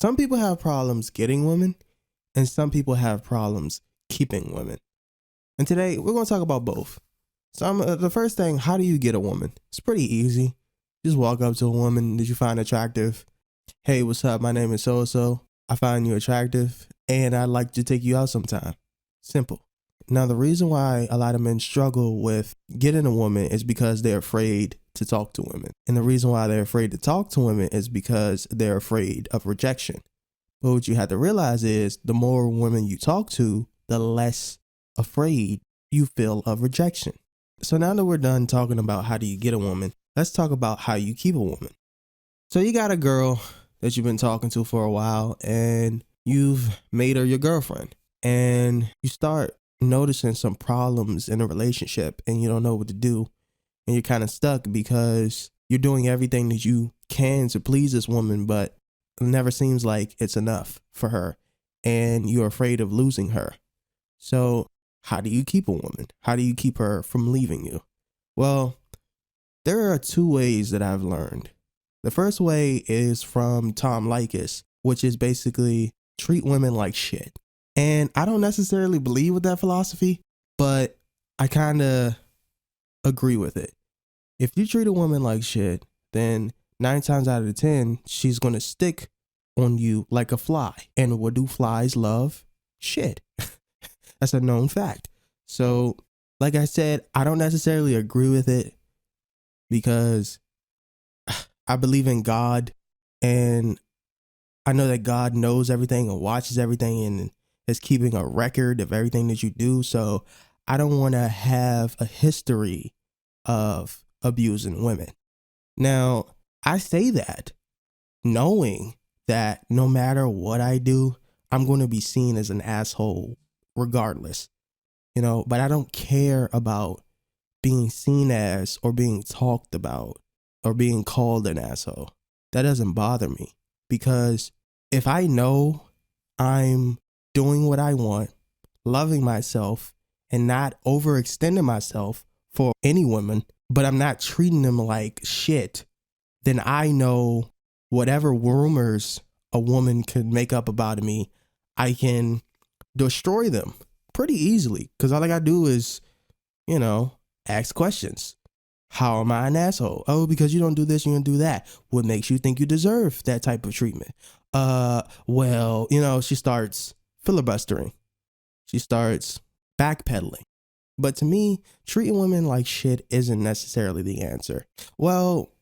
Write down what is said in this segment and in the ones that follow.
Some people have problems getting women, and some people have problems keeping women. And today we're going to talk about both. So the first thing, how do you get a woman? It's pretty easy. Just walk up to a woman that you find attractive. Hey, what's up? My name is so-and-so. I find you attractive and I'd like to take you out sometime. Simple. Now, the reason why a lot of men struggle with getting a woman is because they're afraid to talk to women. And the reason why they're afraid to talk to women is because they're afraid of rejection. But what you have to realize is the more women you talk to, the less afraid you feel of rejection. So now that we're done talking about how do you get a woman, let's talk about how you keep a woman. So you got a girl that you've been talking to for a while and you've made her your girlfriend, and you start noticing some problems in a relationship and you don't know what to do, and you're kind of stuck because you're doing everything that you can to please this woman, but it never seems like it's enough for her and you're afraid of losing her. So how do you keep a woman? How do you keep her from leaving you? Well, there are two ways that I've learned. The first way is from Tom Leykis, which is basically treat women like shit. And I don't necessarily believe with that philosophy, but I kind of agree with it. If you treat a woman like shit, then 9 times out of 10, she's going to stick on you like a fly. And what do flies love? Shit. That's a known fact. So, like I said, I don't necessarily agree with it because I believe in God, and I know that God knows everything and watches everything and is keeping a record of everything that you do. So I don't want to have a history of abusing women. Now, I say that knowing that no matter what I do, I'm going to be seen as an asshole regardless, but I don't care about being seen as or being talked about or being called an asshole. That doesn't bother me, because if I know I'm doing what I want, loving myself, and not overextending myself for any woman, but I'm not treating them like shit, then I know whatever rumors a woman could make up about me, I can destroy them pretty easily, because all I gotta do is, ask questions. How am I an asshole? Oh, because you don't do this, you don't do that. What makes you think you deserve that type of treatment? She starts filibustering. She starts backpedaling. But to me, treating women like shit isn't necessarily the answer. Well,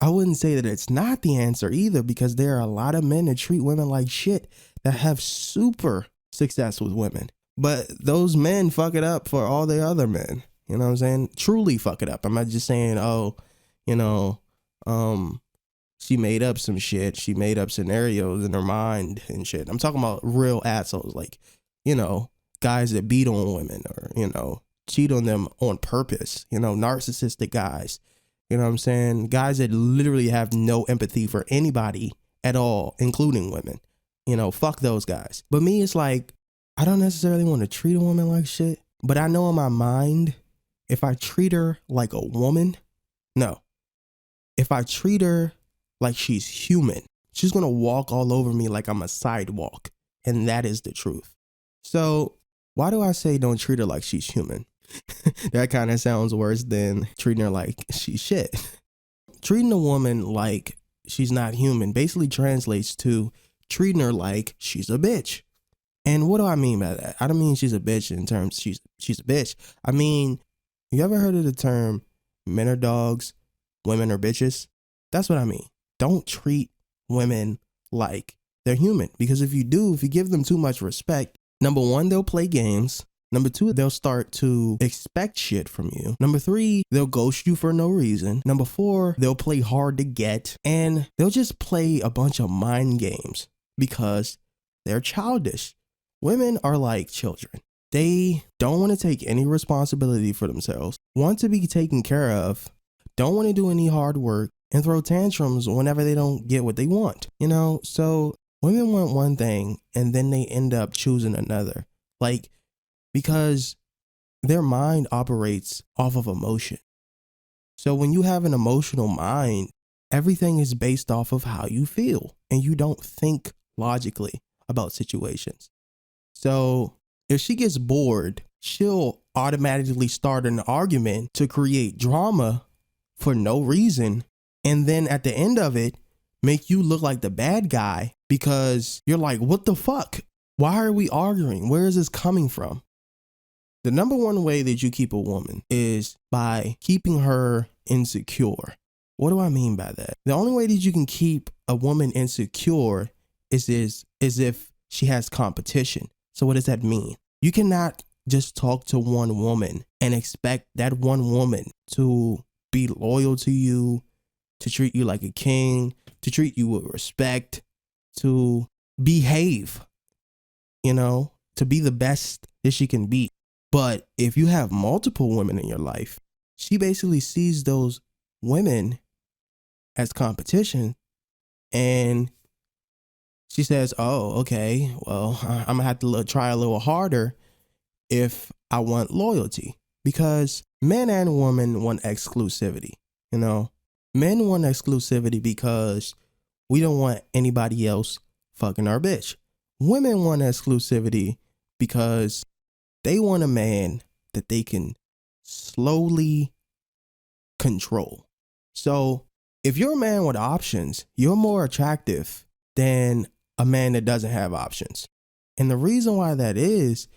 I wouldn't say that it's not the answer either, because there are a lot of men that treat women like shit that have super success with women. But those men fuck it up for all the other men. You know what I'm saying? Truly fuck it up. I'm not just saying, she made up some shit. She made up scenarios in her mind and shit. I'm talking about real assholes, like, guys that beat on women or, cheat on them on purpose, narcissistic guys. You know what I'm saying? Guys that literally have no empathy for anybody at all, including women. Fuck those guys. But me, it's like, I don't necessarily want to treat a woman like shit, but I know in my mind, if I treat her like a woman, no. If I treat her like she's human, she's going to walk all over me like I'm a sidewalk. And that is the truth. So why do I say don't treat her like she's human? That kind of sounds worse than treating her like she's shit. Treating a woman like she's not human basically translates to treating her like she's a bitch. And what do I mean by that? I don't mean she's a bitch in terms she's a bitch. I mean, you ever heard of the term men are dogs, women are bitches? That's what I mean. Don't treat women like they're human, because if you give them too much respect, number one, they'll play games. Number two, they'll start to expect shit from you. Number three, they'll ghost you for no reason. Number four, they'll play hard to get, and they'll just play a bunch of mind games because they're childish. Women are like children. They don't want to take any responsibility for themselves, want to be taken care of, don't want to do any hard work, and throw tantrums whenever they don't get what they want. So women want one thing and then they end up choosing another. Because their mind operates off of emotion. So when you have an emotional mind, everything is based off of how you feel. and you don't think logically about situations. So if she gets bored, she'll automatically start an argument to create drama for no reason. And then at the end of it, make you look like the bad guy because you're like, what the fuck? Why are we arguing? Where is this coming from? The number one way that you keep a woman is by keeping her insecure. What do I mean by that? The only way that you can keep a woman insecure is if she has competition. So what does that mean? You cannot just talk to one woman and expect that one woman to be loyal to you, to treat you like a king, to treat you with respect, to behave, to be the best that she can be. But if you have multiple women in your life, she basically sees those women as competition, and she says, oh, okay, well, I'm gonna have to try a little harder if I want loyalty, because men and women want exclusivity. Men want exclusivity because we don't want anybody else fucking our bitch. Women want exclusivity because they want a man that they can slowly control. So if you're a man with options, you're more attractive than a man that doesn't have options. And the reason why that is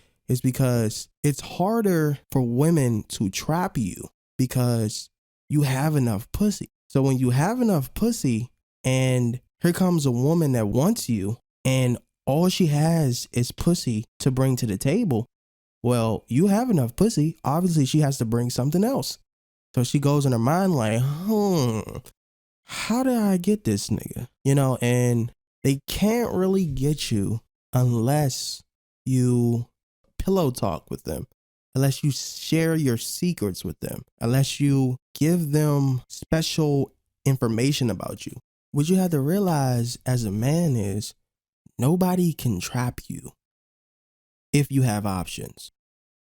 because it's harder for women to trap you because you have enough pussy. So when you have enough pussy and here comes a woman that wants you and all she has is pussy to bring to the table, well, you have enough pussy. Obviously, she has to bring something else. So she goes in her mind like, how did I get this nigga? And they can't really get you unless you pillow talk with them, unless you share your secrets with them, unless you give them special information about you. What you have to realize as a man is nobody can trap you if you have options.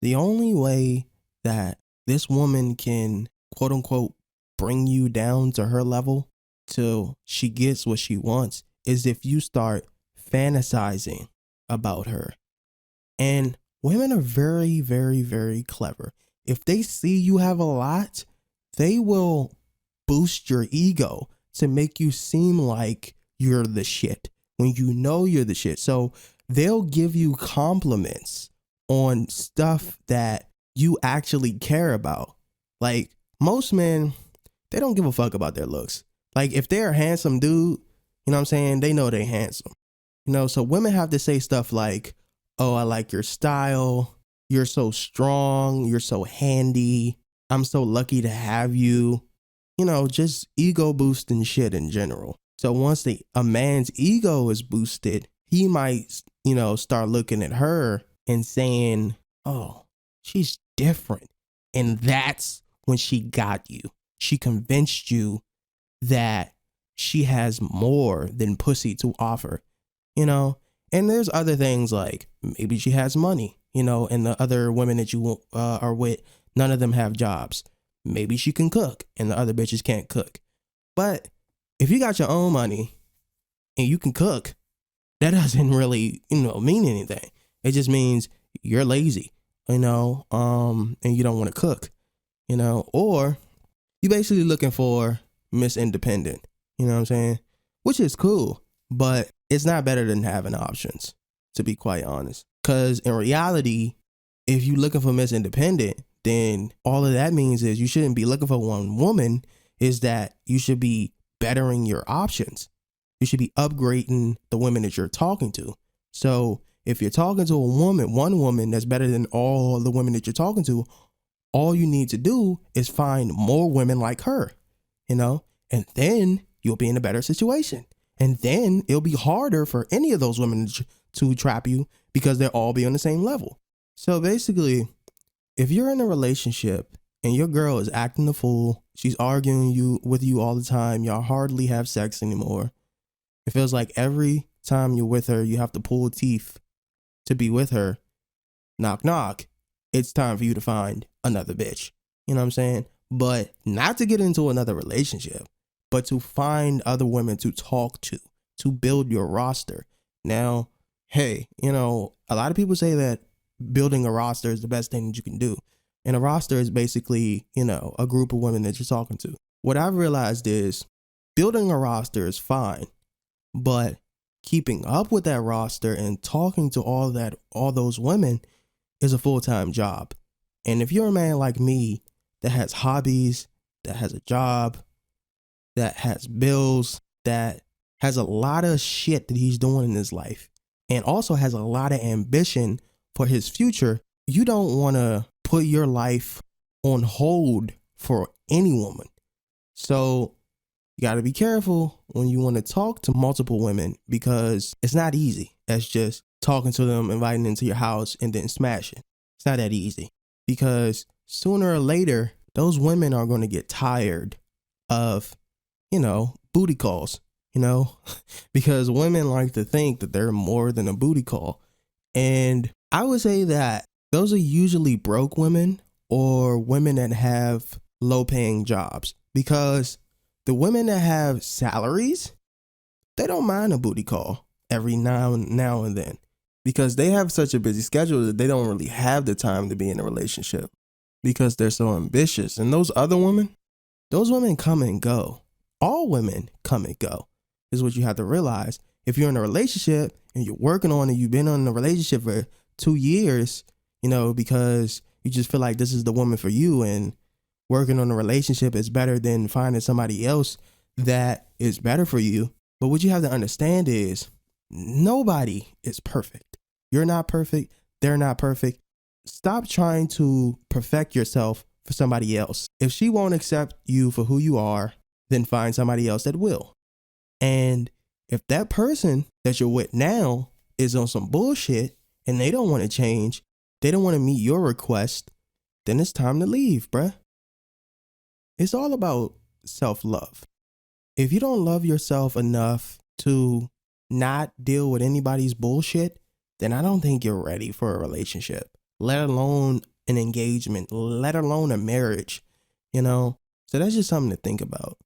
The only way that this woman can, quote unquote, bring you down to her level till she gets what she wants is if you start fantasizing about her. And women are very, very, very clever. If they see you have a lot, they will boost your ego to make you seem like you're the shit when you know you're the shit. So they'll give you compliments on stuff that you actually care about. Like most men, they don't give a fuck about their looks. Like if they're a handsome dude, they know they're handsome. So women have to say stuff like, oh, I like your style. You're so strong. You're so handy. I'm so lucky to have you. Just ego boosting shit in general. So once a man's ego is boosted, he might, start looking at her and saying, oh, she's different. And that's when she got you. She convinced you that she has more than pussy to offer, And there's other things like maybe she has money, and the other women that you are with, none of them have jobs. Maybe she can cook and the other bitches can't cook. But if you got your own money and you can cook, that doesn't really, mean anything. It just means you're lazy, and you don't want to cook, or you're basically looking for Miss Independent, you know what I'm saying? Which is cool, but it's not better than having options, to be quite honest. Because in reality, if you're looking for Miss Independent, then all of that means is you shouldn't be looking for one woman, is that you should be bettering your options. You should be upgrading the women that you're talking to. So if you're talking to one woman that's better than all the women that you're talking to, all you need to do is find more women like her, and then you'll be in a better situation. And then it'll be harder for any of those women to trap you because they'll all be on the same level. So basically, if you're in a relationship and your girl is acting the fool, she's arguing with you all the time, y'all hardly have sex anymore. It feels like every time you're with her, you have to pull teeth to be with her. Knock, knock. It's time for you to find another bitch. You know what I'm saying? But not to get into another relationship, but to find other women to talk to, to build your roster. Now, hey, a lot of people say that building a roster is the best thing that you can do. And a roster is basically, a group of women that you're talking to. What I've realized is building a roster is fine, but keeping up with that roster and talking to all those women is a full-time job. And if you're a man like me that has hobbies, that has a job, that has bills, that has a lot of shit that he's doing in his life, and also has a lot of ambition for his future, you don't want to put your life on hold for any woman. So you got to be careful when you want to talk to multiple women, because it's not easy. That's just talking to them, inviting them to your house, and then smashing. It's not that easy, because sooner or later, those women are going to get tired of, booty calls, because women like to think that they're more than a booty call. And I would say that those are usually broke women or women that have low paying jobs, because the women that have salaries, they don't mind a booty call every now and then, because they have such a busy schedule that they don't really have the time to be in a relationship because they're so ambitious. And those women come and go. All women come and go is what you have to realize. If you're in a relationship and you're working on it, you've been on a relationship for 2 years, because you just feel like this is the woman for you, and working on a relationship is better than finding somebody else that is better for you. But what you have to understand is nobody is perfect. You're not perfect. They're not perfect. Stop trying to perfect yourself for somebody else. If she won't accept you for who you are, then find somebody else that will. And if that person that you're with now is on some bullshit and they don't want to change, they don't want to meet your request, then it's time to leave, bruh. It's all about self-love. If you don't love yourself enough to not deal with anybody's bullshit, then I don't think you're ready for a relationship, let alone an engagement, let alone a marriage, So that's just something to think about.